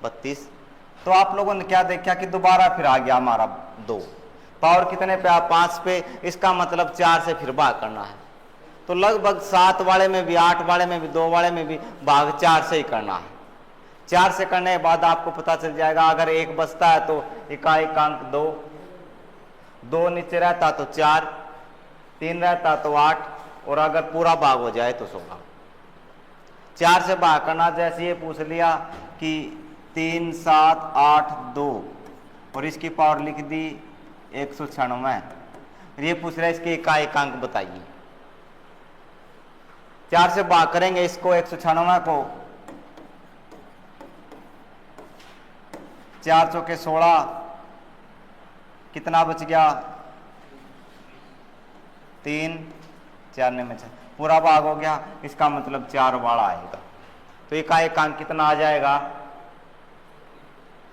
32। तो आप लोगों ने क्या देखा कि दोबारा फिर आ गया हमारा 2, पावर कितने पे? 5 पे। इसका मतलब 4 से फिर भाग करना है। तो लगभग 7 वाले में भी, 8 वाले में भी, 2 वाले में भी भाग 4 से ही करना है। 4 से करने के बाद आपको पता चल जाएगा, अगर 1 बचता है तो इकाइकांक 2, 2 नीचे रहता तो 4, 3 रहता तो 8, और अगर पूरा भाग हो जाए तो 16। 4 से भाग करना, जैसे ये पूछ लिया कि 3, 7, 8, 2 और इसकी पावर लिख दी 196। ये पूछ रहा है इसके इकाइकांक बताइए। 4 से भाग करेंगे इसको 196 को, 4 चौके 16, कितना बच गया? 3, 4 में 6, पूरा भाग हो गया। इसका मतलब 4 वाला आएगा। तो इकाइकांक कितना आ जाएगा?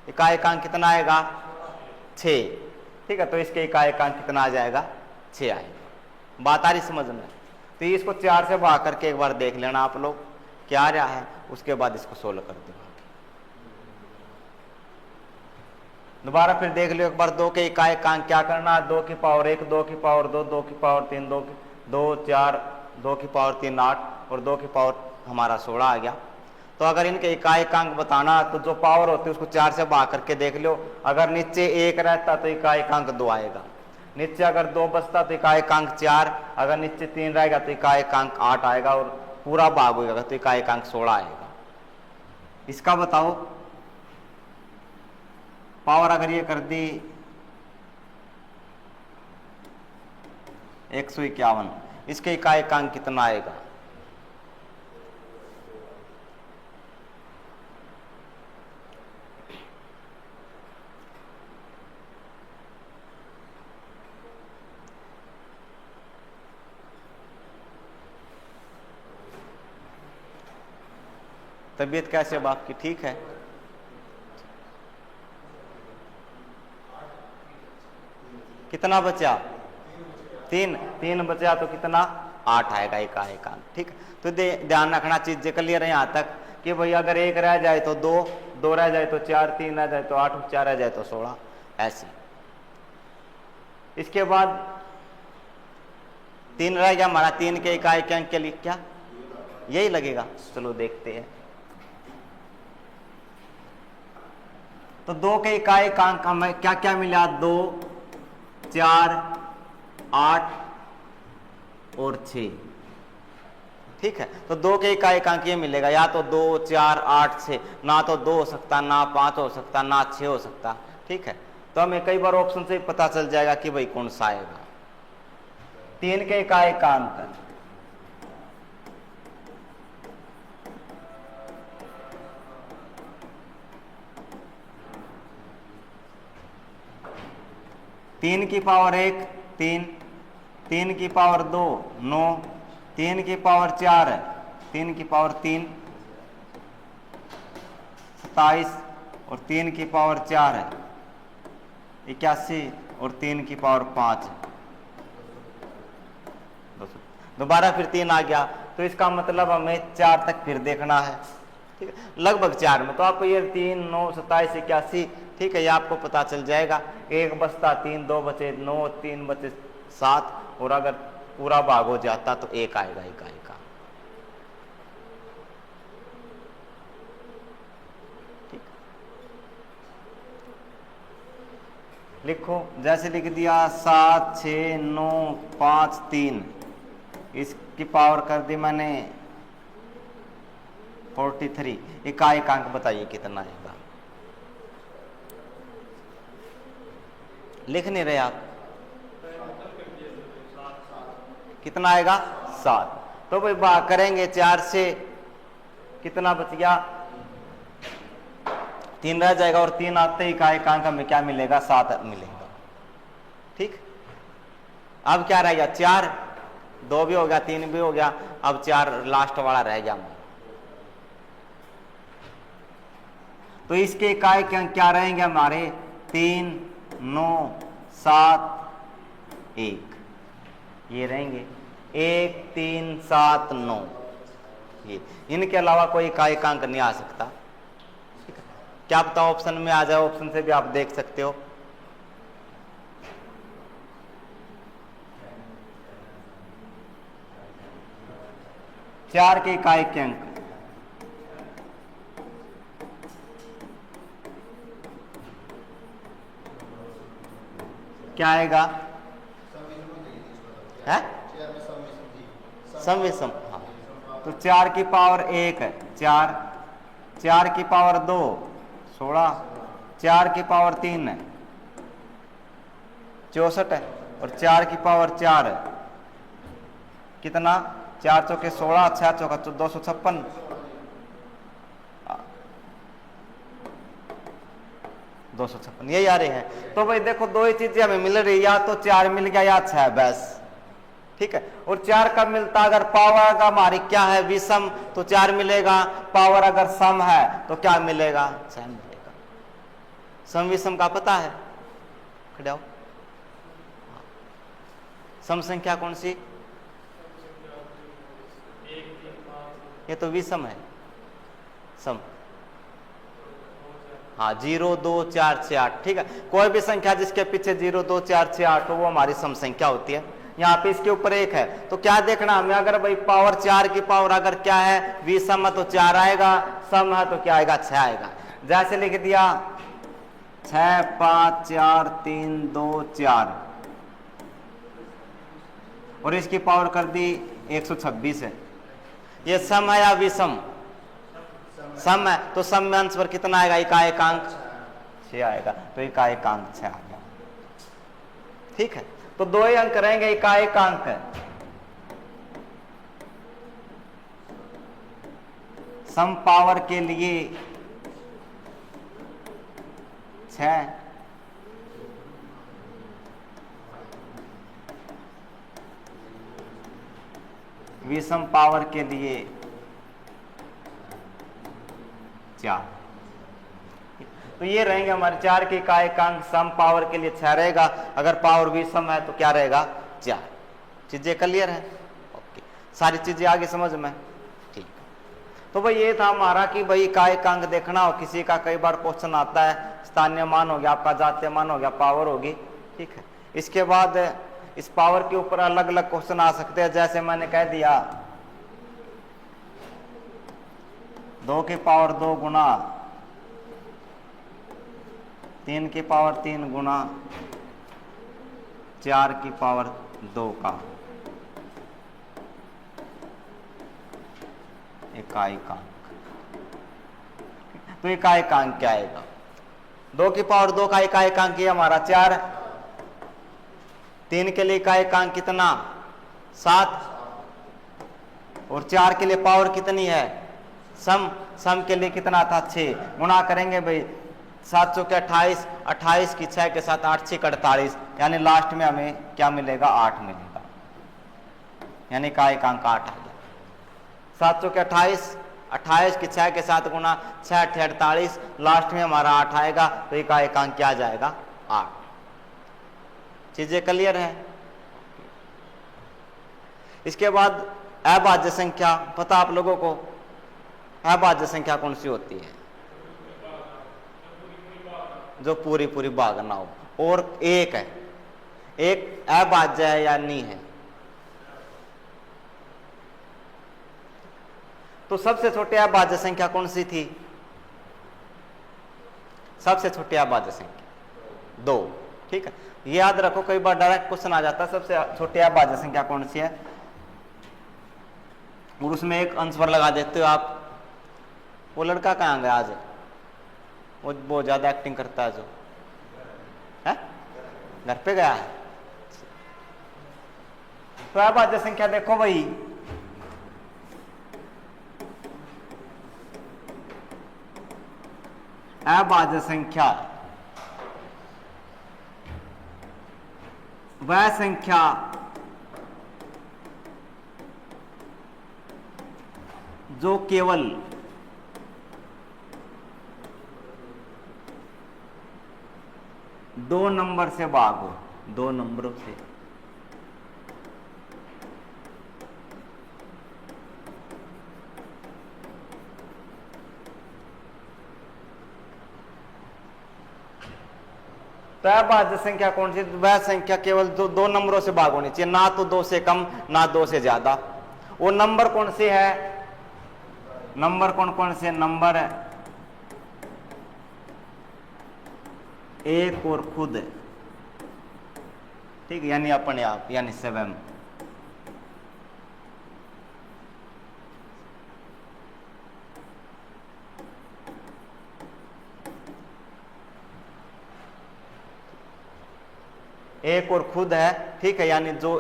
इकाइकांक कितना आएगा? 6। ठीक है, तो इसके इकाइकांक कितना आ जाएगा? 6 आएगा। बात आ रही समझ में? तो इसको 4 से भाग करके एक बार देख लेना आप लोग क्या आ रहा है, उसके बाद इसको सोल्व कर देना। दोबारा फिर देख लो एक बार। 2 के इकाइकांक क्या करना? 2 की पावर 1, 2 की पावर 2, 2 की पावर 3, 2, 4, 2 की पावर 3, 8 और 2 की पावर हमारा 16 आ गया। तो अगर इनके इकाइकांक बताना तो जो पावर होती है उसको 4 से भाग करके देख लो। अगर नीचे 1 रहता तो इकाइकांक 2 आएगा, नीचे अगर 2 बचता तो इकाइकांक 4, अगर नीचे 3 रहेगा तो इकाइकांक 8 आएगा, और पूरा भाग होगा तो इकाइकांक 16 आएगा। इसका बताओ पावर अगर ये कर दी 151, इसके इकाइकांक कितना आएगा? तबीयत कैसे अब आपकी? ठीक है? कितना बचा? 3 बचा तो कितना? 8 आएगा इकाइकांक। ठीक है, तो ध्यान रखना चीज क्लियर है यहाँ तक कि भाई अगर 1 रह जाए तो 2, 2 रह जाए तो 4, 3 रह जाए तो 8, 4 रह जाए तो 16, ऐसे। इसके बाद 3 रह गया हमारा, 3 के इकाइकांक के लिए क्या यही लगेगा? चलो देखते हैं। तो 2 के इकाइकांक हमें क्या क्या मिला? 2, 4, 8 और 6। ठीक है, तो 2 के इकाइकांक ये मिलेगा, या तो 2, 4, 8, 6, ना तो 2 हो सकता, ना 5 हो सकता, ना 6 हो सकता। ठीक है, तो हमें कई बार ऑप्शन से पता चल जाएगा कि भाई कौन सा आएगा। 3 के इकाइकांक 3 की पावर 1 3, 3 की पावर 2 9, 3 की पावर 4, 3 की पावर 3 27 और 3 की पावर 4 81 और 3 की पावर 5। दोबारा फिर 3 आ गया, तो इसका मतलब हमें 4 तक फिर देखना है। ठीक है, लगभग 4 में तो आपको ये 3, 9, 27, 81, ठीक है, ये आपको पता चल जाएगा। 1 बचता 3, 2 बचे 9, 3 बचे 7, और अगर पूरा भाग हो जाता तो 1 आएगा इकाई का। ठीक, लिखो, जैसे लिख दिया 7, 6, 9, 5, 3, इसकी पावर कर दी मैंने 43। इकाइकांक बताइए कितना आएगा? लिख नहीं रहे आप? कितना आएगा? 7। तो भाई भाग करेंगे 4 से, कितना बच गया? 3 रह जाएगा, और 3 आते ही इकाइकांक हमें क्या मिलेगा? 7 मिलेगा। ठीक, अब क्या रह गया? 4, 2 भी हो गया, 3 भी हो गया, अब 4 लास्ट वाला रह गया। तो इसके इकाइकांक क्या रहेंगे हमारे? 3, 9, 7, 1, ये रहेंगे 1, 3, 7, 9। ये इनके अलावा कोई इकाइकांक नहीं आ सकता। क्या पता ऑप्शन में आ जाए, ऑप्शन से भी आप देख सकते हो। चार के इकाई के अंक क्या आएगा? है सम विषम। हाँ, तो 4 की पावर 1 है 4, 4 की पावर 2 16, 4 की पावर 3 है 64 है, और 4 की पावर 4 है कितना? 4 चौके 16, 6 चौका 256। यही आ रही है। तो भाई देखो दो ही चीजें हमें मिल रही, या तो 4 मिल गया या 6 बस, ठीक है। और 4 कब मिलता? अगर पावर का हमारी क्या है विषम तो 4 मिलेगा, पावर अगर सम है तो क्या मिलेगा? 6 मिलेगा। सम विषम का पता है? खड़े आओ। सम संख्या कौन सी? ये तो विषम है सम। हाँ 0 2 4 6 8, ठीक है। कोई भी संख्या जिसके पीछे 0 2 4 6 8 हो वो हमारी सम संख्या होती है। यहाँ पे इसके ऊपर 1 है तो क्या देखना हमें? अगर भाई पावर 4 की पावर अगर क्या है विषम है तो 4 आएगा, सम है तो क्या आएगा? 6 आएगा। जैसे लिख दिया 6 5 4 3 2 4, और इसकी पावर कर दी 126 है। ये सम है या विषम? सम है, तो सम में अंश पर कितना आएगा? इकाएकांक 6 आएगा, तो इकाएकांक 6 आ गया, ठीक है। तो 2 ही अंक रहेंगे, इकाएकांक है। सम पावर के लिए 6, विषम पावर के लिए 4। तो ये रहेंगे हमारे 4 के इकाएकांक। सम पावर के लिए 6 रहेगा, अगर पावर विषम है तो क्या रहेगा? 4। चीजें क्लियर है? ओके, सारी चीजें आगे समझ में, ठीक। तो भाई ये था हमारा कि भाई इकाएकांक देखना हो। किसी का कई बार क्वेश्चन आता है, स्थानीय मान हो गया, आपका जातीय मान हो गया, पावर होगी, ठीक है। इसके बाद इस पावर के ऊपर अलग अलग क्वेश्चन आ सकते हैं। जैसे मैंने कह दिया 2 की पावर 2 गुना 3 की पावर 3 गुना 4 की पावर 2 का इकाएकांक। तो इकाएकांक क्या आएगा? 2 की पावर 2 का इकाएकांक ये हमारा 4, 3 के लिए इकाएकांक कितना? 7, और 4 के लिए पावर कितनी है? सम। सम के लिए कितना था? 6। गुणा करेंगे भाई 7 चौके 28, 28 की 6 के साथ 8 6 48, यानी लास्ट में हमें क्या मिलेगा? 8 मिलेगा, यानी इकाएकांक 8 आ गया। 7 चौके 28, 28 की 6 के साथ गुणा 6 8 48, लास्ट में हमारा 8 आएगा, तो इकाएकांक क्या आ जाएगा? 8। चीजें क्लियर है? इसके बाद अभाज्य संख्या पता आप लोगों को? अभाज्य संख्या कौन सी होती है? जो पूरी पूरी भाग ना हो, और एक है, एक अभाज्य है या नहीं है। तो सबसे छोटी अभाज्य संख्या कौन सी थी? सबसे छोटी अभाज्य संख्या 2, ठीक है। ये याद रखो, कई बार डायरेक्ट क्वेश्चन आ जाता है सबसे छोटी अभाज्य संख्या कौन सी है, और उसमें एक आंसर लगा देते हो आप। वो लड़का कहाँ गया आज? वो बहुत ज्यादा एक्टिंग करता है, जो है घर पे गया है। तो अभाज्य संख्या देखो भाई, अभाज्य संख्या वह संख्या जो केवल दो नंबर से भाग हो, 2 नंबरों से। तो अभाज्य संख्या कौन सी? वह संख्या केवल दो नंबरों से भाग होनी चाहिए, ना तो 2 से कम ना 2 से ज्यादा। वो नंबर कौन से है? नंबर कौन से? नंबर एक और खुद, ठीक है, यानी अपने आप, यानी स्वयं। एक और खुद है, ठीक है, यानी जो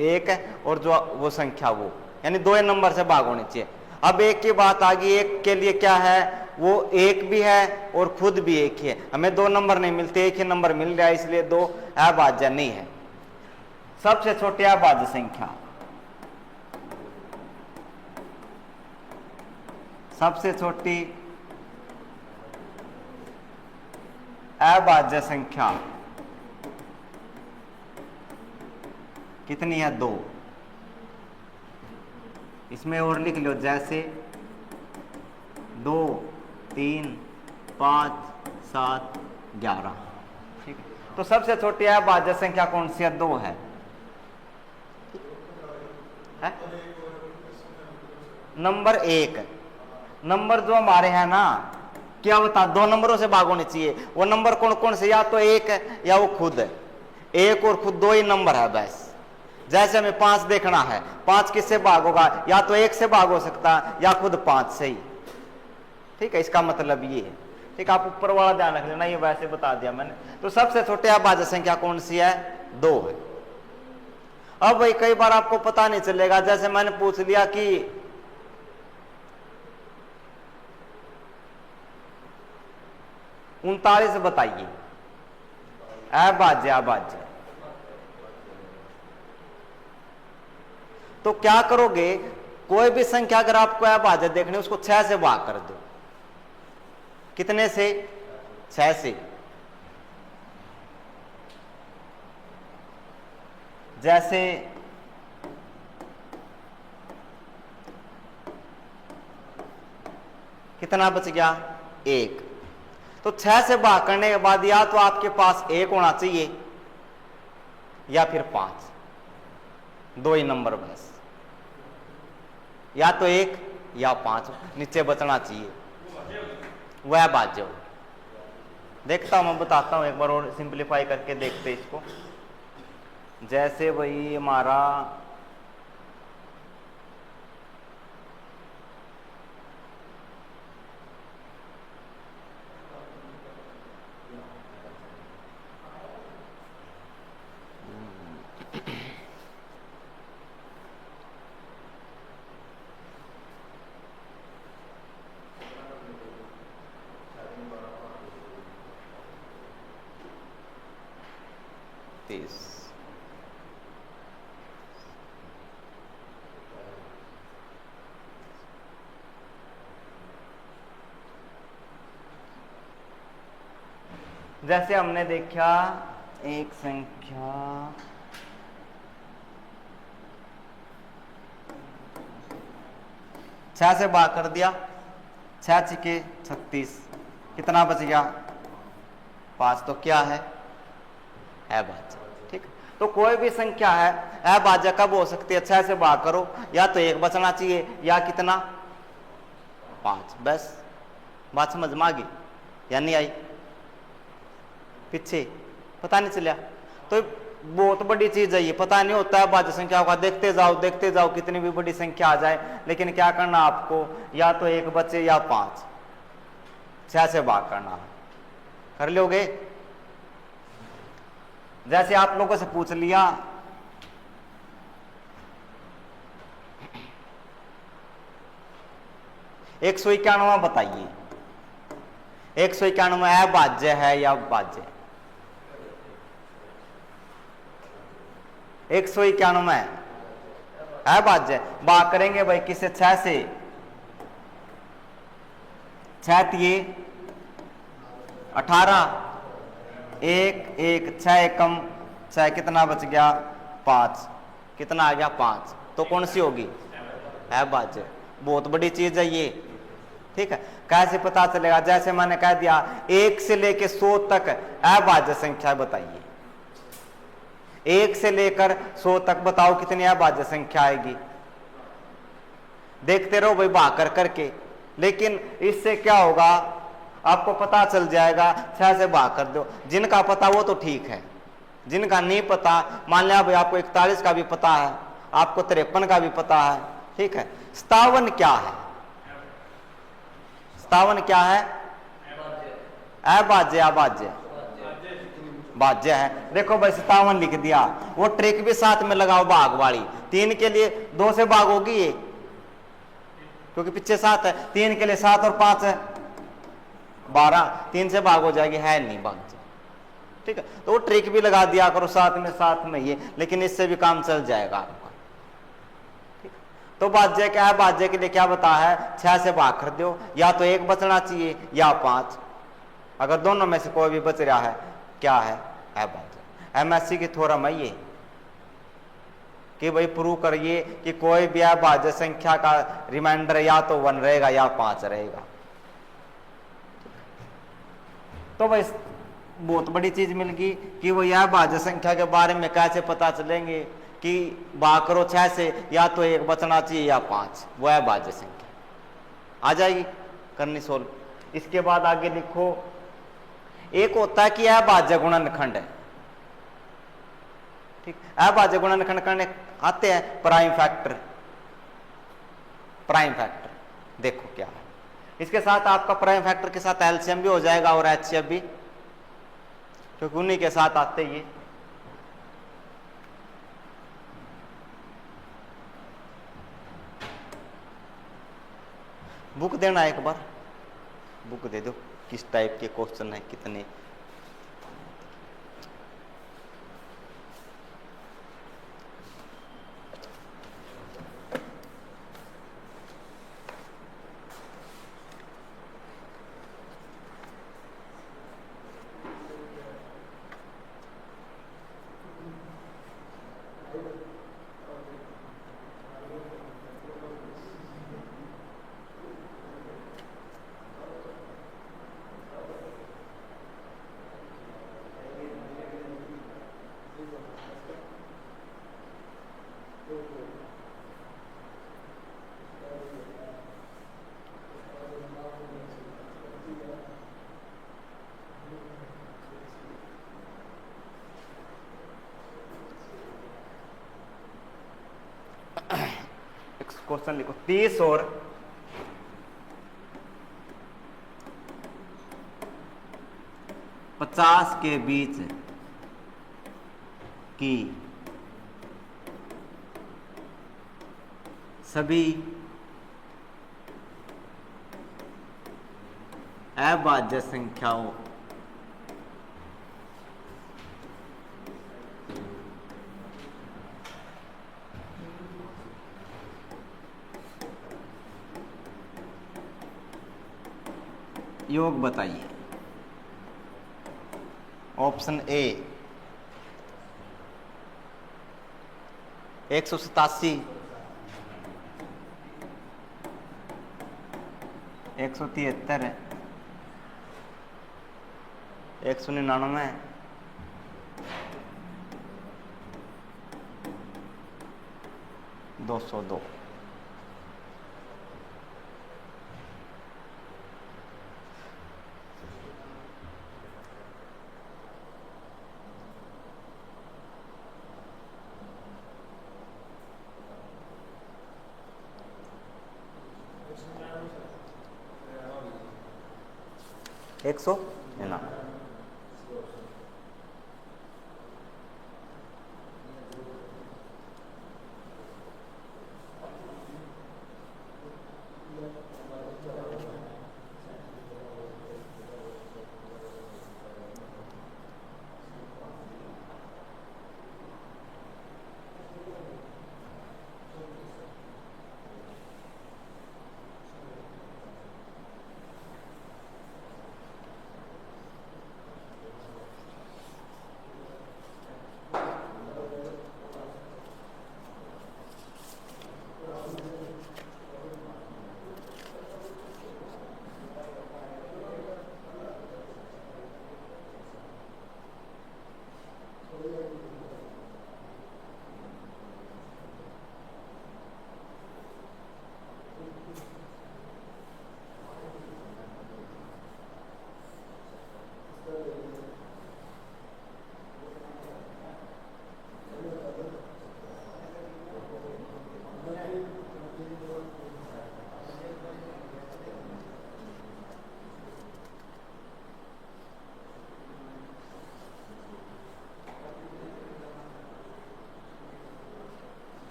एक है और जो वो संख्या वो, यानी 2 नंबर से भाग होनी चाहिए। अब एक की बात आ गई, एक के लिए क्या है? वो एक भी है और खुद भी एक ही है। हमें 2 नंबर नहीं मिलते, एक ही नंबर मिल रहा है, इसलिए 2 अभाज्य नहीं है। सबसे छोटी अभाज्य संख्या, सबसे छोटी अभाज्य संख्या कितनी है? 2। इसमें और लिख लो, जैसे 2, 3, 5, 7, 11, ठीक है। तो सबसे छोटी अभाज्य संख्या कौन सी है? 2 है। नंबर 1, नंबर जो हमारे हैं ना, क्या बता, 2 नंबरों से भाग होने चाहिए। वो नंबर कौन से? या तो 1 है या वो खुद है। 1 और खुद 2 ही नंबर है बस। जैसे हमें 5 देखना है, 5 किससे भाग होगा? या तो 1 से भाग हो सकता है या खुद 5 से ही, ठीक है। इसका मतलब ये है, ठीक है। आप ऊपर वाला ध्यान रख लेना, ये वैसे बता दिया मैंने। तो सबसे छोटी अभाज्य संख्या कौन सी है? 2 है। अब भाई कई बार आपको पता नहीं चलेगा, जैसे मैंने पूछ लिया कि 39 बताइए, अभाज्य अभाज्य। तो क्या करोगे? कोई भी संख्या अगर आपको अभाज्य देखनी, उसको 6 से भाग कर दो। कितने से? 6 से। जैसे कितना बच गया? 1। तो 6 से भाग करने के बाद या तो आपके पास 1 होना चाहिए या फिर 5, 2 ही नंबर बस, या तो 1 या 5, नीचे बचना चाहिए, वह भाज्य हो। देखता हूं, मैं बताता हूं एक बार और सिंपलीफाई करके देखते इसको। जैसे वही हमारा जैसे हमने देखा एक संख्या छह से भाग कर दिया, 6 छिके 36, कितना बच गया? 5। तो क्या है? अभाज्य, ठीक। तो कोई भी संख्या है अभाज्य कब हो सकती है? 6 से भाग करो, या तो 1 बचना चाहिए या कितना? 5। बस बात समझ में आ गई या नहीं आई? पीछे पता नहीं चला तो बहुत बड़ी चीज है ये, पता नहीं होता है अभाज्य संख्या का। देखते जाओ कितनी भी बड़ी संख्या आ जाए, लेकिन क्या करना आपको? या तो 1 बचे या 5, 6 से भाग करना है। कर लोगे? जैसे आप लोगों से पूछ लिया 191 बताइए, 191 अभाज्य है या भाज्य? 191 अभाज्य। भाग करेंगे भाई किससे? 6 से। 6 तिये 18, 1 6 एकम 6, कितना बच गया? 5, कितना आ गया? 5। तो कौन सी होगी? अभाज्य। बहुत बड़ी चीज है ये, ठीक है, कैसे पता चलेगा? जैसे मैंने कह दिया 1 से लेकर 100 तक अभाज्य संख्या बताइए, 1 से लेकर 100 तक बताओ कितनी अभाज्य संख्या आएगी। देखते रहो भाई भाग कर करके, लेकिन इससे क्या होगा आपको पता चल जाएगा। 6 से भाग कर दो, जिनका पता वो तो ठीक है, जिनका नहीं पता, मान लिया भाई आपको 41 का भी पता है, आपको 53 का भी पता है, ठीक है। 57 क्या है? 57 क्या है? अभाज्य, अभाज्य भाज्य है। देखो भाई 57 लिख दिया, वो ट्रिक भी साथ में लगाओ भाग वाली। 3 के लिए 2 से भाग होगी ये, क्योंकि पीछे 7 है, 3 के लिए 7 और 5 है 12, 3 से भाग हो जाएगी, है नहीं भाग, ठीक है। तो वो ट्रिक भी लगा दिया करो साथ में ये, लेकिन इससे भी काम चल जाएगा आपका, ठीक। तो भाज्य क्या है? भाज्य के लिए क्या बता है? 6 से भाग कर दो, या तो 1 बचना चाहिए या 5, अगर दोनों में से कोई भी बच रहा है क्या है? अभाज्य। एमएससी की थ्योरम है ये कि भाई प्रूव करिए कि कोई भी अभाज्य संख्या का रिमाइंडर या तो 1 रहेगा या 5 रहेगा। तो भाई बहुत बड़ी चीज मिल गई कि वो यह अभाज्य संख्या के बारे में कैसे पता चलेंगे कि भाग करो 6 से, या तो 1 बचना चाहिए या 5, वो अभाज्य संख्या आ जाएगी करनी सोल्व। इसके बाद आगे लिखो, एक होता है कि अभाज्य गुणनखंड है, ठीक। अभाज्य गुणनखंड करने आते हैं प्राइम फैक्टर, प्राइम फैक्टर देखो क्या है। इसके साथ आपका प्राइम फैक्टर के साथ एलसीएम भी हो जाएगा और एचसीएफ भी, क्योंकि उन्हीं के साथ आते ही। बुक देना एक बार, बुक दे दो, किस टाइप के क्वेश्चन है, कितने। क्वेश्चन लिखो, 30 और 50 के बीच की सभी अभाज्य संख्याओं योग बताइए। Option A 187, 173, 199, 202। एक सौ ना,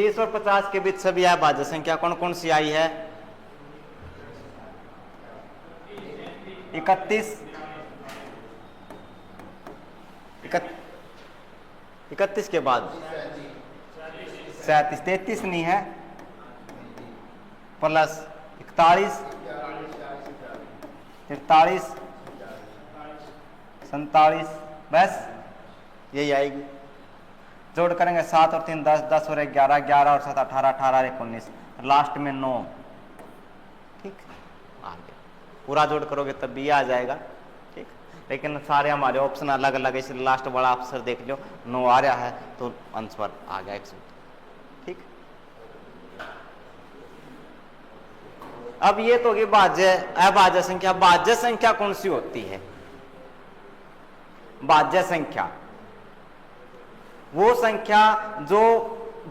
30 और 50 के बीच सभी अभाज्य संख्या कौन कौन सी आई है? 31 31 के बाद 37, 33 नहीं है, प्लस 41, 43, 47, बस यही आएगी। जोड़ करेंगे 7 और 3 10, 10 और 1 11, 11 और 7 18, 18 और 1 19, लास्ट में 9। ठीक, आगे पूरा जोड़ करोगे तब भी आ जाएगा। ठीक, लेकिन सारे हमारे ऑप्शन अलग अलग है, इसलिए लास्ट बड़ा अक्षर देख लो, 9 आ रहा है तो आंसर आ गया 100। ठीक, अब ये तो होगी भाज्य अभाज्य संख्या। भाज्य संख्या कौन सी होती है? भाज्य संख्या वो संख्या जो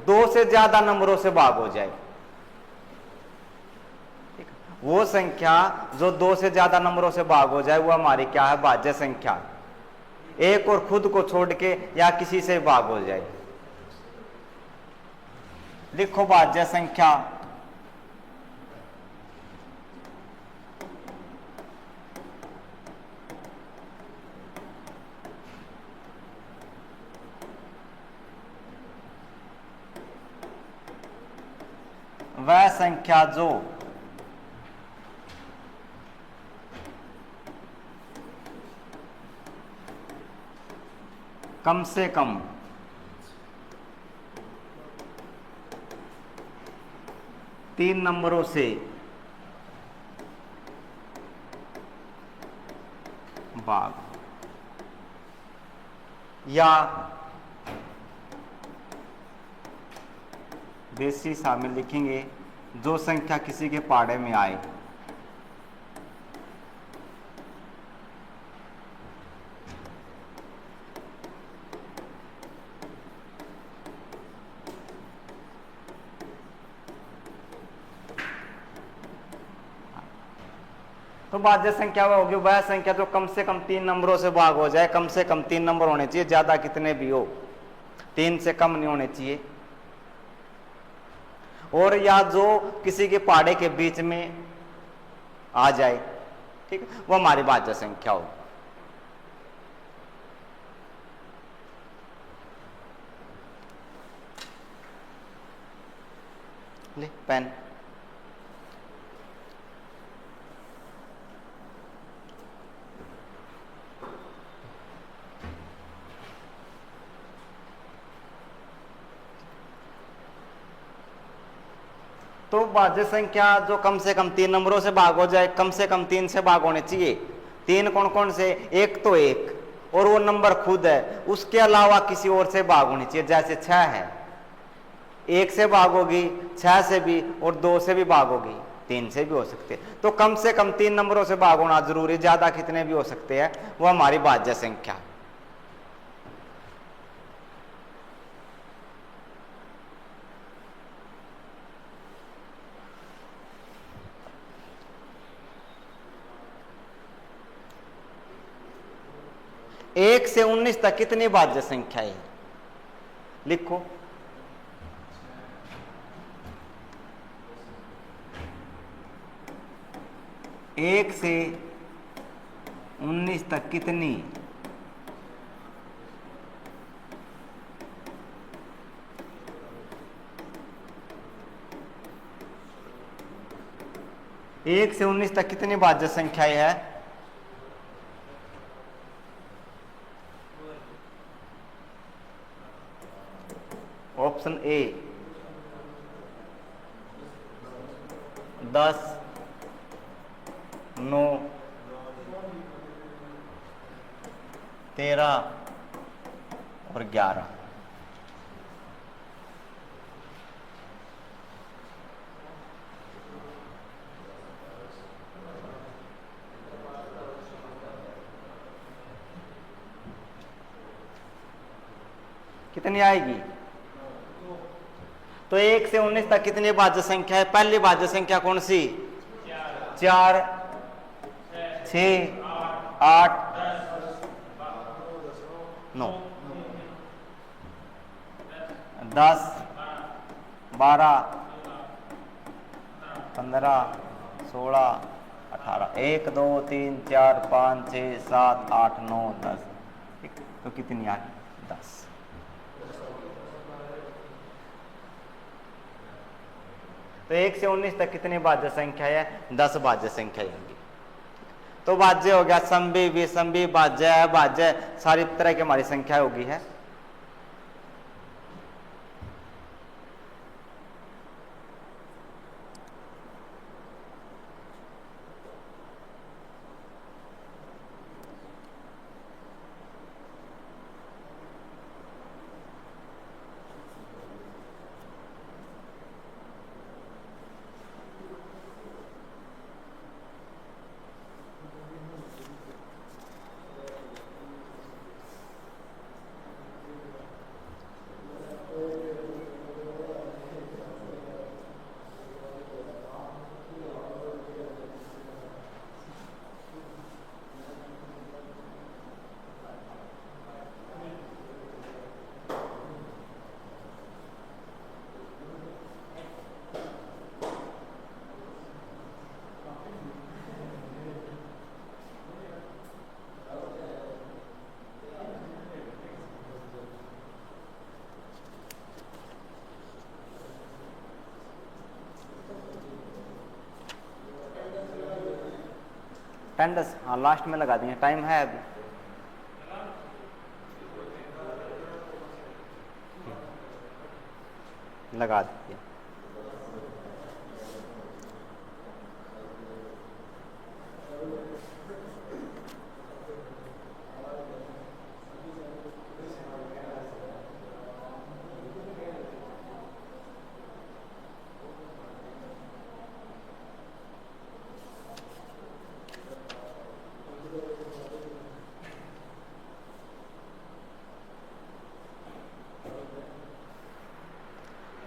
2 से ज्यादा नंबरों से भाग हो जाए। ठीक, वो संख्या जो 2 से ज्यादा नंबरों से भाग हो जाए वो हमारी क्या है? भाज्य संख्या। एक और खुद को छोड़ के या किसी से भाग हो जाए। लिखो भाज्य संख्या। वह संख्या जो कम से कम 3 नंबरों से भाग, या देसी शामिल लिखेंगे जो संख्या किसी के पाड़े में आए। तो भाज्य संख्या वो होगी वह संख्या जो कम से कम 3 नंबरों से भाग हो जाए। कम से कम 3 नंबर होने चाहिए, ज्यादा कितने भी हो, 3 से कम नहीं होने चाहिए। और या जो किसी के पाड़े के बीच में आ जाए। ठीक, वो हमारी भाज्य संख्या हो। ले पेन। तो भाज्य संख्या जो कम से कम 3 नंबरों से भाग हो जाए, कम से कम 3 से भाग होने चाहिए। 3 कौन कौन से? एक तो 1 और वो नंबर खुद है, उसके अलावा किसी और से भाग होनी चाहिए। जैसे 6 है, 1 से भाग होगी, 6 से भी, और 2 से भी भाग होगी, 3 से भी हो सकते। तो कम से कम 3 नंबरों से भाग होना जरूरी, ज्यादा कितने भी हो सकते हैं, वो हमारी भाज्य संख्या। एक से 19 तक कितनी भाज्य संख्या है? लिखो। एक से 19 तक कितनी? एक से 19 तक कितनी भाज्य संख्याएं है? ऑप्शन ए 10, 9, 13 और 11। कितनी आएगी? तो 1 से 19 तक कितनी भाज्य संख्या है? पहली भाज्य संख्या कौन सी? 4, 6, 8, 9, 10, 12, 15, 16, 18, 1, 2, 3, 4, 5, 6, 7, 8, 9, 10। ठीक, तो कितनी आ गई? 10। तो 1 से 19 तक कितनी भाज्य संख्या है? 10 भाज्य संख्या होंगी। तो भाज्य हो गया, समभी, विषमभी, भाज्य, अभाज्य, सारी तरह की हमारी संख्या होगी है। टेंडस, हाँ लास्ट में लगा देंगे, टाइम है अभी। लगा दीजिए।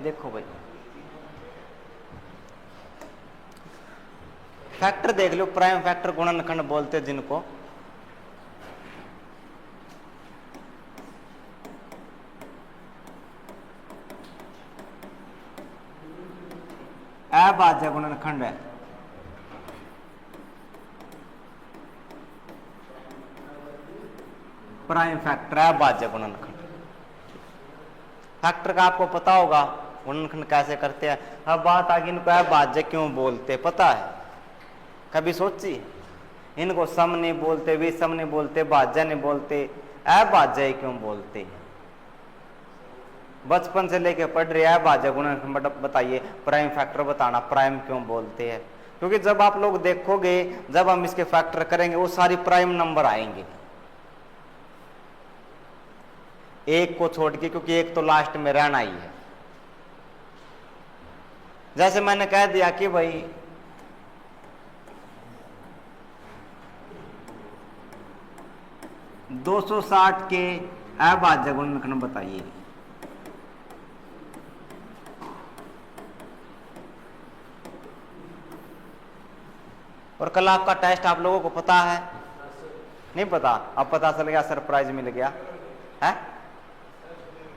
देखो भाई, फैक्टर देख लो, प्राइम फैक्टर गुणनखंड बोलते जिनको, अभाज्य गुणनखंड है। प्राइम फैक्टर अभाज्य गुणनखंड। फैक्टर का आपको पता होगा गुणनखंड कैसे करते हैं। अब बात आ गई इनको अभाज्य क्यों बोलते, पता है? कभी सोची? इनको सम नहीं बोलते, विषम नहीं बोलते, भाज्य नहीं बोलते, अभाज्य क्यों बोलते? बचपन से लेके पढ़ रहे हैं अभाज्य गुणनखंड, बताइए प्राइम फैक्टर बताना, प्राइम क्यों बोलते हैं? क्योंकि जब आप लोग देखोगे, जब हम इसके फैक्टर करेंगे वो सारी प्राइम नंबर आएंगे, एक को छोड़ के, क्योंकि एक तो लास्ट में रहना ही है। जैसे मैंने कह दिया कि भाई 260 के अभाज्य गुणनखंड बताइए। और कल आपका टेस्ट आप लोगों को पता है? नहीं पता? अब पता चल गया, सरप्राइज मिल गया है।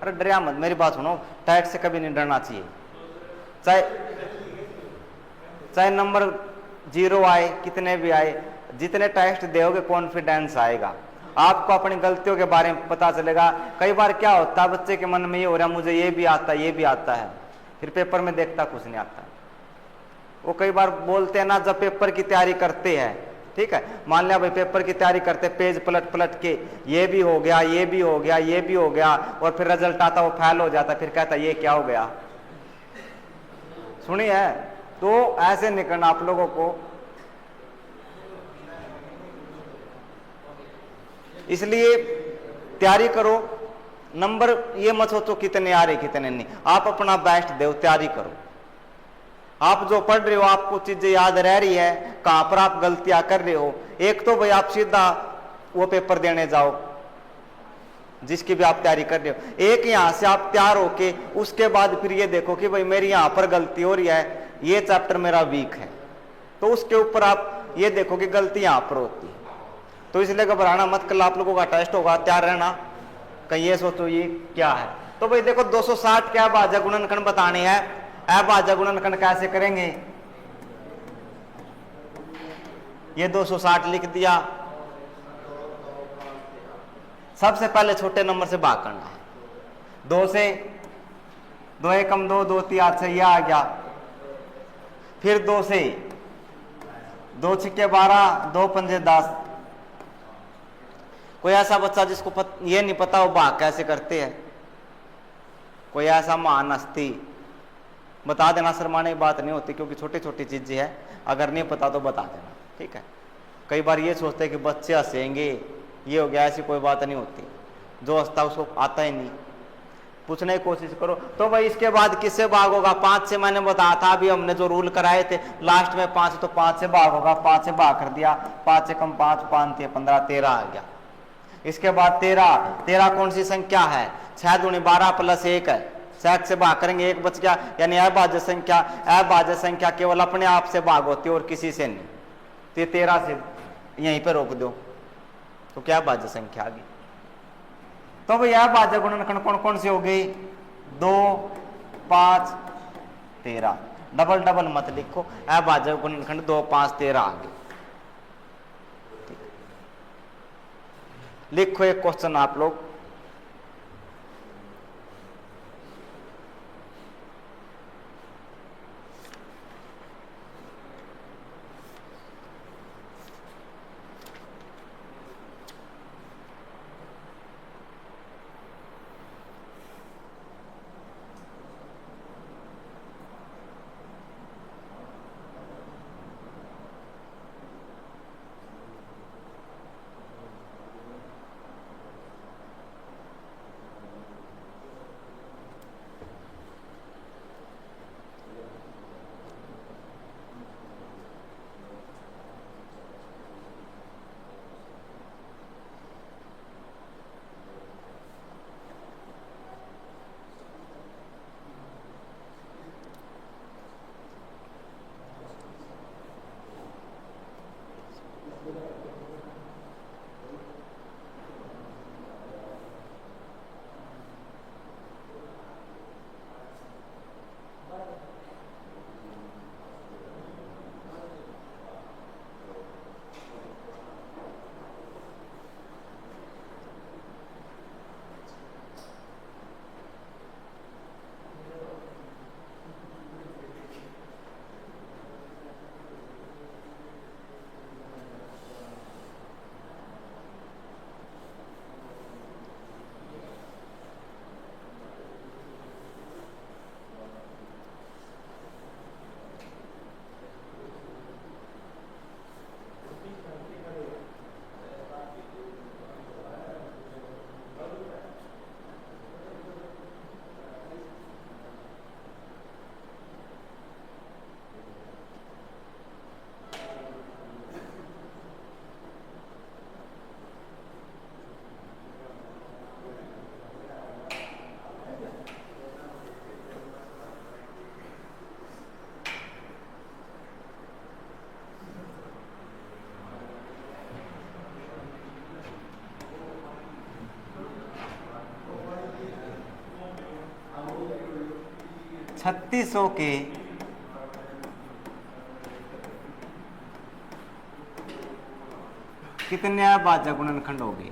अरे डरिया मत, मेरी बात सुनो, टेस्ट से कभी नहीं डरना चाहिए। चाहे नंबर 0 आए, कितने भी आए, जितने टेस्ट दोगे कॉन्फिडेंस आएगा, आपको अपनी गलतियों के बारे में पता चलेगा। कई बार क्या होता है, बच्चे के मन में ये हो रहा है मुझे ये भी आता है, ये भी आता है, फिर पेपर में देखता कुछ नहीं आता। वो कई बार बोलते हैं ना, जब पेपर की तैयारी करते हैं, ठीक है, मान लिया भाई पेपर की तैयारी करते, पेज पलट पलट के ये भी हो गया, ये भी हो गया, ये भी हो गया, और फिर रिजल्ट आता वो फेल हो जाता, फिर कहता ये क्या हो गया। सुनिए, तो ऐसे नहीं करना आप लोगों को। इसलिए तैयारी करो, नंबर ये मत सोचो कितने आ रहे कितने नहीं, आप अपना बेस्ट दो, तैयारी करो। आप जो पढ़ रहे हो आपको चीजें याद रह रही है, कहां पर आप गलतियां कर रहे हो। एक तो भाई आप सीधा वो पेपर देने जाओ जिसकी भी आप तैयारी कर रहे हो, एक यहां से आप तैयार होके उसके बाद फिर ये देखो कि भाई मेरी यहां पर गलती हो रही है, ये चैप्टर मेरा वीक है, तो उसके ऊपर आप ये देखो कि गलती यहां पर होती है। तो इसलिए घबराना मत, कल आप लोगों का टेस्ट होगा, तैयार रहना। कहीं ये सोचो ये क्या है, तो भाई देखो 260 क्या भाज्य गुणनखंड बताने हैं, अभाज्य गुणनखंड कैसे करेंगे, ये 260 लिख दिया, सबसे पहले छोटे नंबर से भाग करना है, 2 से, 2 एकम 2, 2 3 8 से ये आ गया, फिर 2 से, 2 छिक्के 12, 2 पंजे 10। कोई ऐसा बच्चा जिसको ये नहीं पता वो भाग कैसे करते हैं, कोई ऐसा महान हस्ती बता देना, शर्माने की बात नहीं होती, क्योंकि छोटी छोटी चीजें है, अगर नहीं पता तो बता देना, ठीक है। कई बार ये सोचते हैं कि बच्चे हंसेंगे, ये हो गया, ऐसी कोई बात नहीं होती, जो हंसता उसको आता ही नहीं, पूछने की कोशिश करो। तो भाई इसके बाद किससे भाग होगा, 5 से मैंने बताया था, अभी हमने जो रूल कराए थे लास्ट में 5, तो 5 से भाग होगा, 5 से भाग कर दिया, 5 से कम 5, 5 3 15, 13 आ गया। इसके बाद 13 कौन सी संख्या है, 6 दूनी 12 प्लस 1 है, 6 से भाग करेंगे 1 बच गया, यानी अभाज्य संख्या, अभाज्य संख्या केवल अपने आप से भाग होती है और किसी से नहीं, तो 13 से यहीं पे रोक दो, तो क्या भाज्य संख्या आ गई। तो भैया भाज्य गुणनखंड कौन कौन सी हो गई, 2 5 13, डबल डबल मत लिखो, अभाज्य गुणनखंड 2 5 13 आ गई। लिखो एक क्वेश्चन आप लोग, छत्तीसों के कितने अभाज्य गुणनखंड हो गए,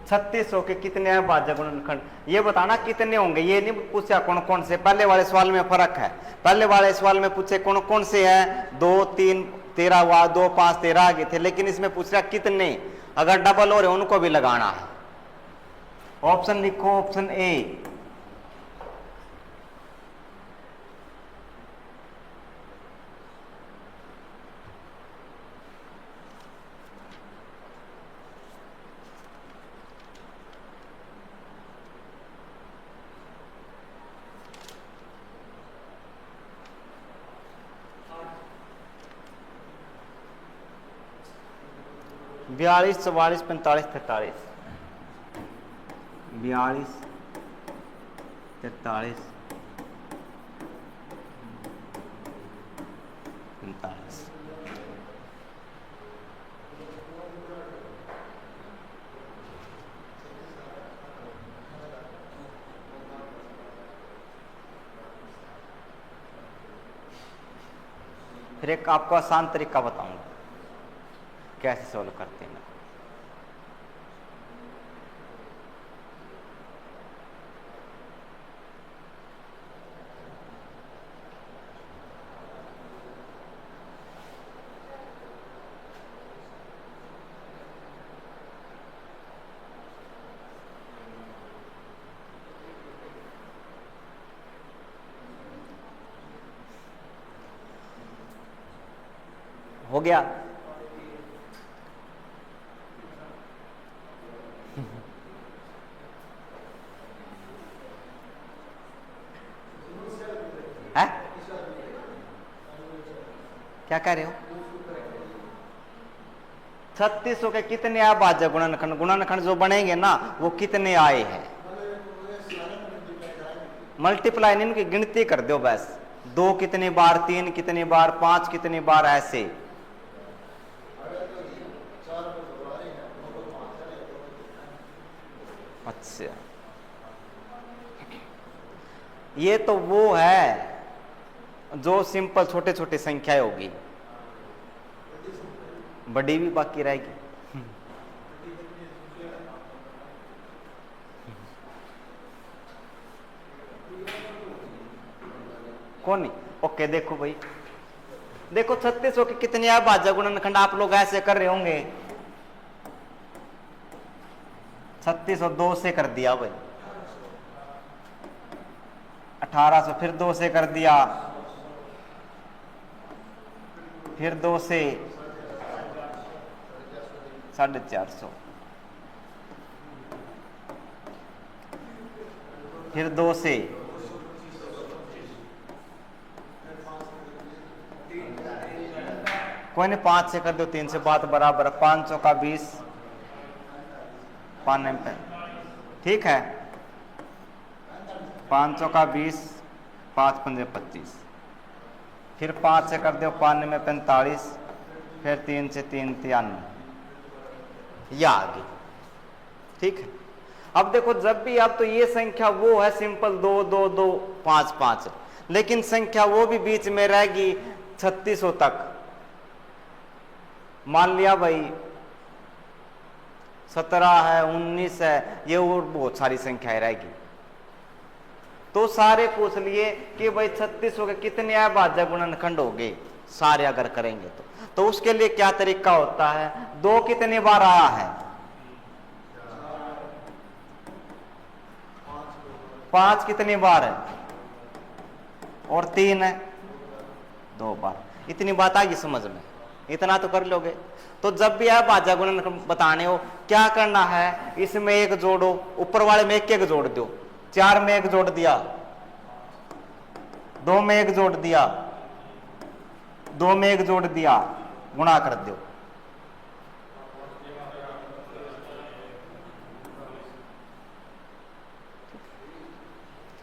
छत्तीसों के कितने अभाज्य गुणनखंड, ये बताना कितने होंगे, ये नहीं पूछा कौन कौन से, पहले वाले सवाल में फर्क है, पहले वाले सवाल में पूछे कौन कौन से हैं, 2 3 13 हुआ, 2 5 13 आगे थे, लेकिन इसमें पूछ रहा कितने, अगर डबल हो रहे उनको भी लगाना है। ऑप्शन लिखो, ऑप्शन ए, बयालीस 44 45 43, 42 43 45। फिर एक आपको आसान तरीका बताऊंगा कैसे सोल्व करते हैं। हो गया? है? क्या कह रहे हो? 3600 के कितने अभाज्य गुणनखंड, गुणनखंड जो बनेंगे ना वो कितने आए हैं, मल्टीप्लाई इनकी गिनती कर दो बस। 2 कितनी बार, 3 कितनी बार, 5 कितनी बार, ऐसे। अच्छा, ये तो वो है जो सिंपल छोटे छोटे संख्याएं होगी, बड़ी भी बाकी रहेगी। कौन नहीं? ओके, देखो भाई, देखो 3600 के कितने अभाज्य गुणनखंड आप लोग ऐसे कर रहे होंगे। 3602 से कर दिया भाई, 1800, फिर 2 से कर दिया, फिर 2 से 450, फिर 2 से कोई नहीं, 5 से कर दो, 3 से बात बराबर, 500 का 20, 5 पे, ठीक है, 500 का 20, 5 पंजे 25, फिर 5 से कर दो 5 में 45, फिर 3 से 3 93, या आगे, ठीक है। अब देखो, जब भी अब तो ये संख्या वो है सिंपल 2 2 2 5 5, लेकिन संख्या वो भी बीच में रहेगी 3600 तक। मान लिया भाई 17 है, 19 है, ये और बहुत सारी संख्याएं रहेगी, तो सारे पूछ लिए कि भाई 3600 के कितने अभाज्य गुणनखंड होंगे, सारे अगर करेंगे तो उसके लिए क्या तरीका होता है? 2 कितने बार आया है? 5 कितनी बार है? और 3 है 2 बार। इतनी बात आएगी समझ में? इतना तो कर लोगे। तो जब भी आप अभाज्य गुणनखंड बताने हो, क्या करना है? इसमें 1 जोड़ो, ऊपर वाले में 1 जोड़ दो, 4 में 1 जोड़ दिया, 2 में 1 जोड़ दिया, 2 में 1 जोड़ दिया, गुणा कर दो।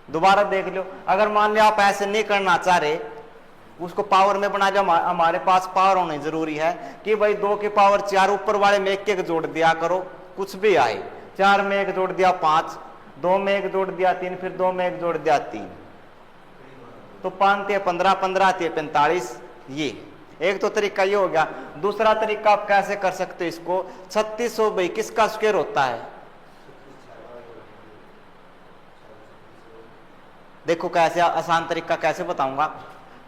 दोबारा देख लो। अगर मान लिया आप ऐसे नहीं करना चाह रहे, उसको पावर में बना दो। हमारे पास पावर होनी जरूरी है कि भाई 2 की पावर 4, ऊपर वाले में 1 जोड़ दिया करो, कुछ भी आए। 4 में 1 जोड़ दिया 5, 2 में 1 जोड़ दिया 3, फिर 2 में 1 जोड़ दिया 3, तो 5 × 15, 15 × 45। ये एक तो तरीका ये हो गया। दूसरा तरीका आप कैसे कर सकते हो इसको? 3600 भाई किसका स्क्वायर होता है? देखो कैसे आसान तरीका कैसे बताऊंगा।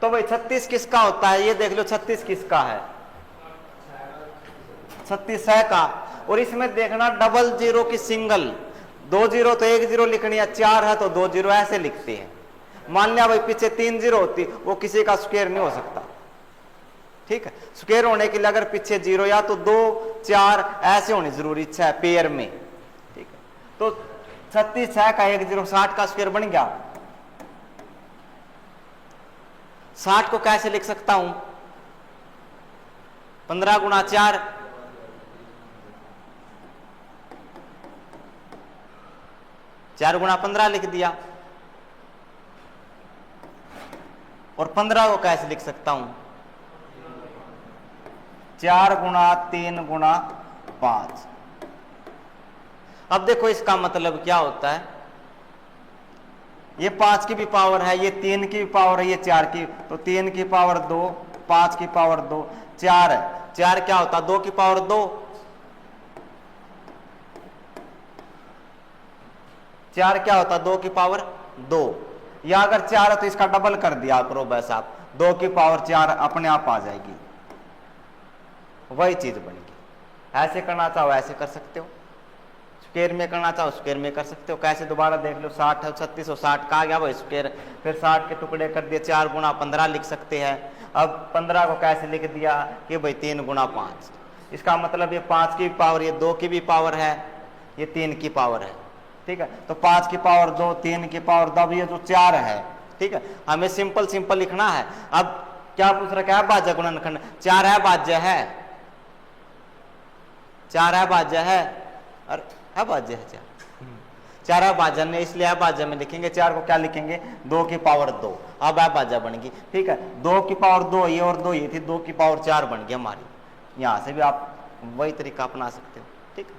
तो भाई 36 किसका होता है? ये देख लो, 36 किसका है? 36 है का। और इसमें देखना डबल जीरो की सिंगल, 2 जीरो तो 1 जीरो लिखनी है, 4 है तो 2 जीरो ऐसे लिखते हैं। मान लिया भाई पीछे 3 जीरो होती, वो किसी का स्क्वायर नहीं हो सकता, ठीक है। स्क्वायर होने के लिए अगर पीछे 0 या तो 2 4 ऐसे होनी जरूरी है पेयर में, ठीक है। तो 36 है का 1 जीरो 60 का स्क्वायर बन गया। 60 को कैसे लिख सकता हूं? 15 × 4, 4 × 15 लिख दिया। और 15 को कैसे लिख सकता हूं? 4 × 3 × 5। अब देखो इसका मतलब क्या होता है? ये 5 की भी पावर है, ये 3 की भी पावर है, ये 4 की, तो 3 की पावर 2, 5 की पावर 2, 4 है, 4 क्या होता है 2 की पावर 2, 4 क्या होता है 2 की पावर 2, या अगर 4 है तो इसका डबल कर दिया करो बस आप, 2 की पावर 4 अपने आप आ जाएगी, वही चीज बनेगी। ऐसे करना चाहो ऐसे कर सकते हो, स्क्वायर में करना चाहो स्क्वायर में कर सकते हो। कैसे दोबारा देख लो, 60 है 3660 का आ गया वो स्क्वायर, फिर 60 के टुकड़े कर दिए, 4 गुणा 15 लिख सकते हैं। अब 15 को कैसे लिख दिया कि भाई 3 गुणा 5, इसका मतलब ये 5 की पावर, ये 2 की भी पावर है, ये 3 की पावर है, ठीक है। तो 5 की पावर 2, 3 की पावर 2, अब ये जो 4 है, ठीक है, हमें सिंपल सिंपल लिखना है। अब क्या पूछ रखा है भाज्य गुणनखंड, 4 है भाज्य है, 4 है भाज्य है, और है भाज्य है 4 है भाज्य ने, इसलिए है भाज्य में लिखेंगे, 4 को क्या लिखेंगे 2 की पावर 2, अब है भाज्य बनेगी, ठीक है। 2 की पावर 2 ये और 2 ये थी, 2 की पावर 4 बन गई हमारी। यहां से भी आप वही तरीका अपना सकते हो, ठीक है।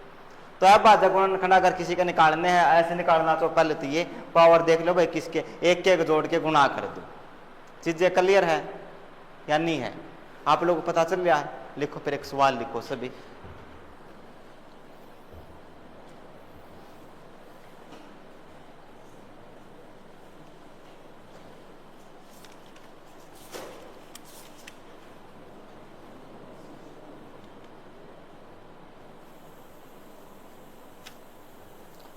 तो अब भाज्य गुणनखंड अगर किसी के निकालने हैं, ऐसे निकालना तो पहले तो ये पावर देख लो भाई किसके, एक के जोड़ के गुणा कर दो, चीजें क्लियर है या नहीं है, आप लोगों को पता चल गया है। लिखो फिर एक सवाल लिखो सभी,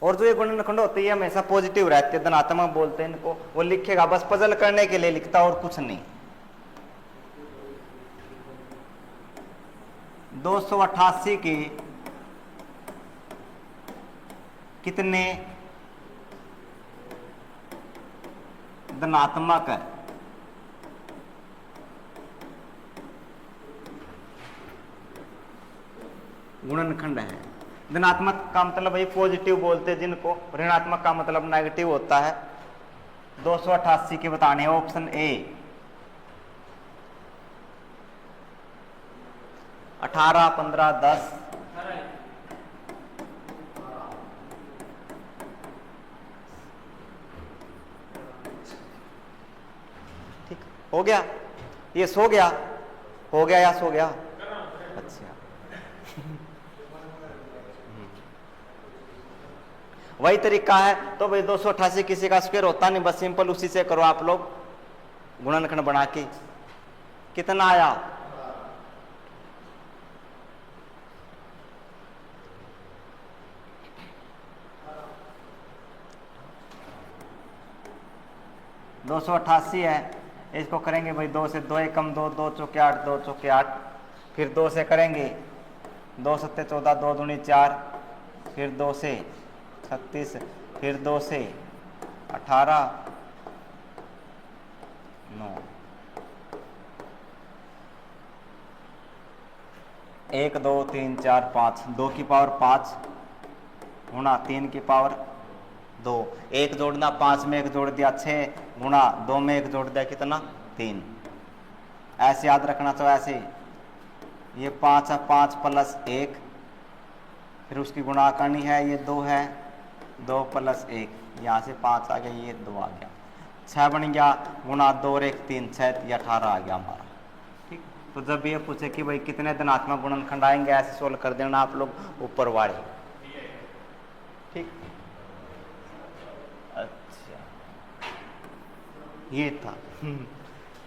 और जो ये गुणनखंड होते हैं हमेशा पॉजिटिव रहते हैं, धनात्मक बोलते हैं इनको, वो लिखेगा बस पजल करने के लिए लिखता और कुछ नहीं। 288 के कितने धनात्मक है, गुणनखंड है। धनात्मक का मतलब भाई पॉजिटिव बोलते हैं जिनको, ऋणात्मक का मतलब नेगेटिव होता है। 288 के बताने हैं, ऑप्शन ए 18, 15, 10, ठीक हो गया, ये सो गया, हो गया या सो गया, अच्छा वही तरीका है। तो भाई 288 किसी का स्क्वायर होता नहीं, बस सिंपल उसी से करो आप लोग गुणनखंड बना के, कितना आया 288 है, इसको करेंगे भाई 2 से 2 कम 2, 2 चौके 8, 2 चौके 8, फिर 2 से करेंगे 2 सत्ते 14, 2 दूनी 4, फिर 2 से 36, फिर 2 से 18, 9, 1 2 3 4 5, 2 की पावर 5 गुणा 3 की पावर 2, 1 जोड़ना 5 में 1 जोड़ दिया 6 गुणा 2 में 1 जोड़ दिया कितना 3, ऐसे याद रखना। तो ऐसे ये 5 है, 5 प्लस 1, फिर उसकी गुणा करनी है, ये 2 है, 2 प्लस 1, यहाँ से 5 आ गया, ये 2 आ गया, 6 बन गया, गुणा 2 और 1 3, 6 या 18 आ गया हमारा, ठीक। तो जब ये पूछे कि भाई कितने धनात्मक गुणनखंड आएंगे, ऐसे सोल्व कर देना आप लोग ऊपर वाले, ठीक। अच्छा ये था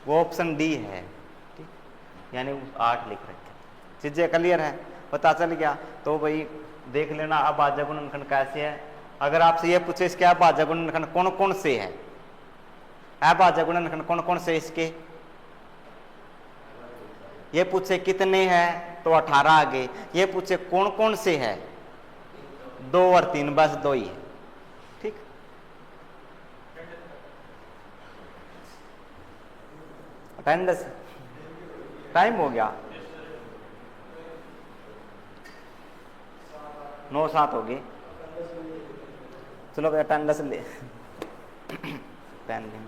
वो ऑप्शन डी है, ठीक, यानी 8 लिख रखे, चीजें क्लियर है, पता चल गया। तो भाई देख लेना अब भाज्य गुणनखंड कैसे है। अगर आपसे ये पूछे इसके भाज्य गुणनखंड कौन कौन से हैं, भाज्य गुणनखंड कौन कौन से इसके, ये पूछे कितने हैं तो 18 आ गए, ये पूछे कौन कौन से हैं 2 और 3, बस 2 ही है, ठीक। अटेंडेंस टाइम हो गया, 9:07 हो गई, चलो भाई अटेंडेंस ले पेन ले।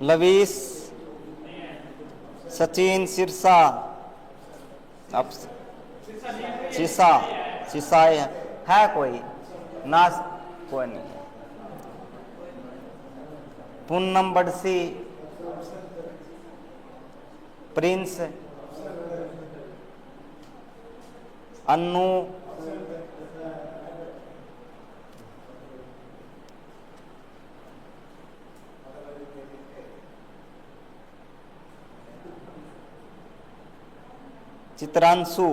लवीस, सचिन, सिरसा, अब शीशा, शीशा है कोई ना, कोई नहीं है। पूनम बड़सी, प्रिंस, अन्नू, चित्रांशु,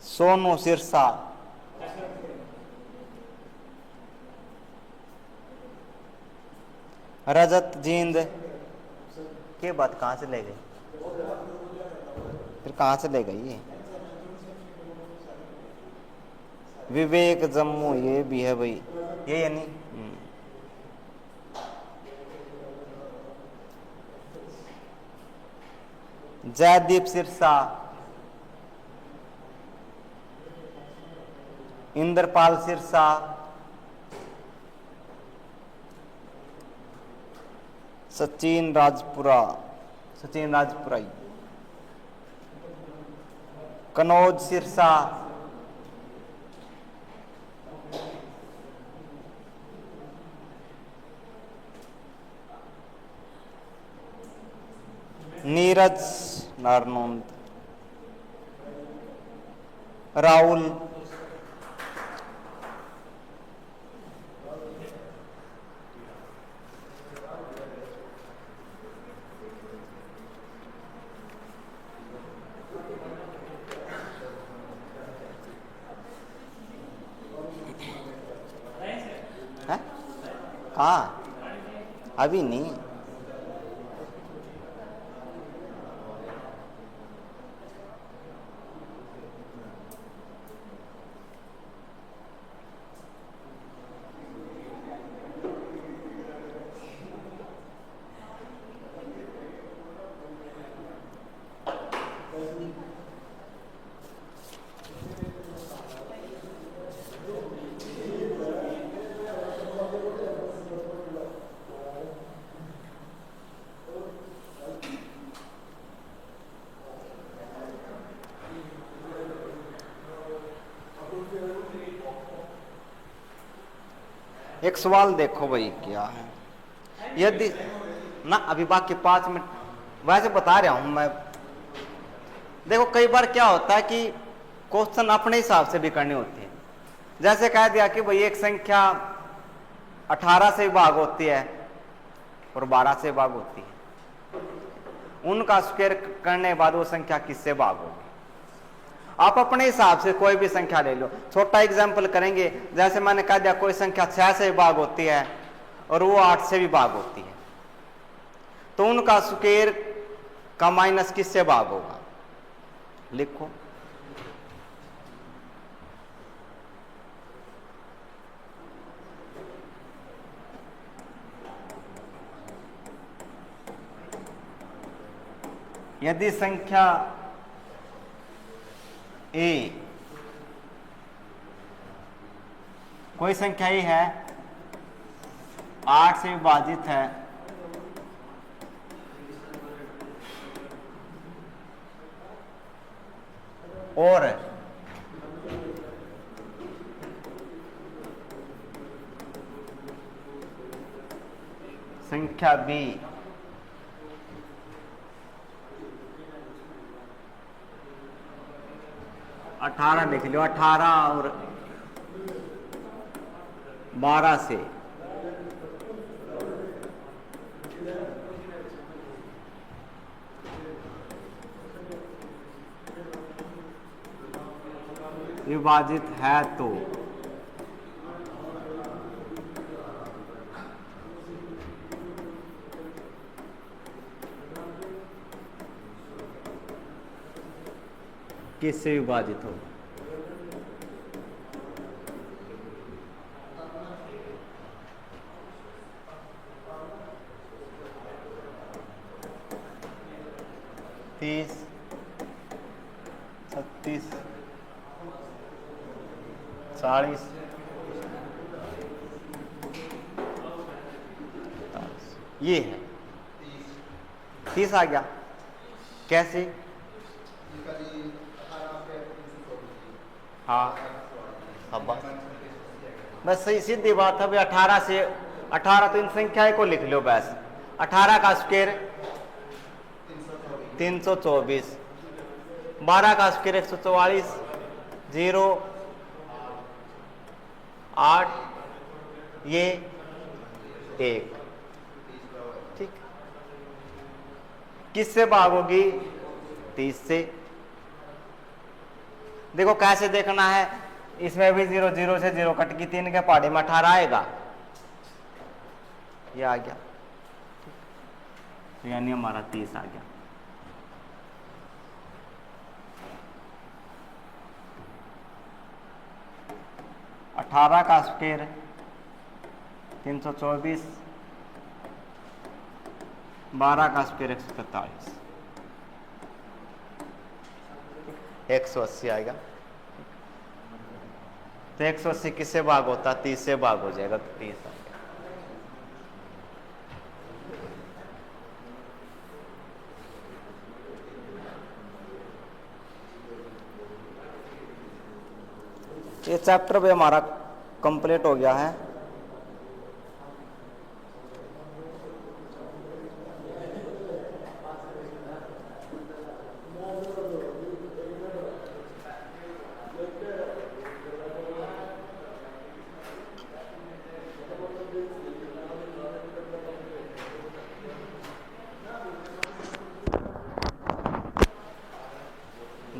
सोनू, सिरसा, रजत, जींद। के बात कहाँ से ले गई, फिर कहाँ से ले गई ये? विवेक, जम्मू, ये भी है भाई, ये यानी जयदीप, सिरसा, इंद्रपाल, सिरसा, सचिन राजपुरा, सचिन राजपुराई, कनौज, सिरसा, नीरज, नारनौंद, राहुल, है कहाँ, अभी नहीं। एक सवाल देखो भाई क्या है, यदि ना अभी बाकी 5 मिनट वैसे बता रहा हूं मैं। देखो कई बार क्या होता है कि क्वेश्चन अपने हिसाब से भी करने होते हैं। जैसे कह दिया कि भाई एक संख्या 18 से भाग होती है और 12 से भाग होती है, उनका स्क्वायर करने के बाद वो संख्या किससे भाग होगी। आप अपने हिसाब से कोई भी संख्या ले लो। छोटा एग्जाम्पल करेंगे, जैसे मैंने कह दिया कोई संख्या 6 से भाग होती है और वो 8 से भी भाग होती है, तो उनका स्क्वायर का माइनस किससे भाग होगा, लिखो। यदि संख्या ए, कोई संख्या ए है 8 से विभाजित है और संख्या बी 18 लिख लो, 18 और 12 से विभाजित है तो किससे विभाजित होगा। तीस, 36, 40, ये है 30 आ गया। कैसे? हाँ अब बस सही सीधी बात है भाई। 18 से 18 तो इन संख्याएं को लिख लो बस। 18 का स्क्वायर 324, 12 का स्क्वायर 144, 0 8 ये 1। ठीक, किससे भागोगी? 30 से। देखो कैसे देखना है, इसमें भी 0 0 से 0 कट की 3 के पहाड़े में 18 आएगा, ये आ गया, तो यानी हमारा 30 आ गया। अठारह का स्क्वायर 324, 12 का स्क्वायर 143, 180 आएगा। तो 180 किससे भाग होता? 30 से भाग हो जाएगा, तो 30 आ गया। ये चैप्टर भी हमारा कंप्लीट हो गया है।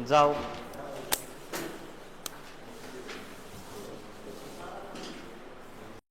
जाओ।